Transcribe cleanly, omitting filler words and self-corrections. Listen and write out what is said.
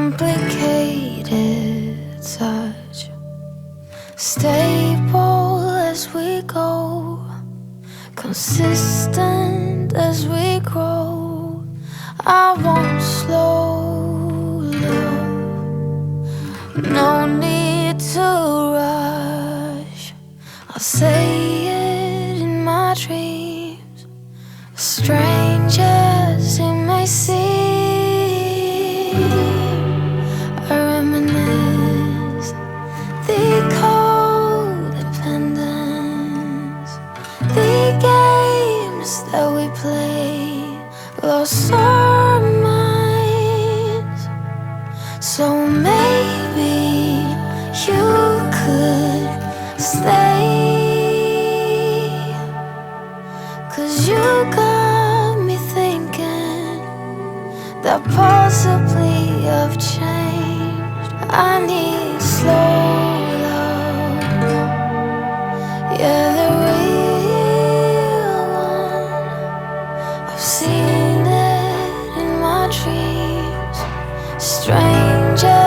complicated touch, stable as we go, consistent as we grow. I won't slow down, no need to rush. I'll say it in my dreams, strange as it may seem. I reminisce the codependence, the games that we played, lost our minds. So maybe you could stay, 'cause you got me thinking that possibly I've changed. I need slow love, yeah, the real one. I've seen it in my dreams, stranger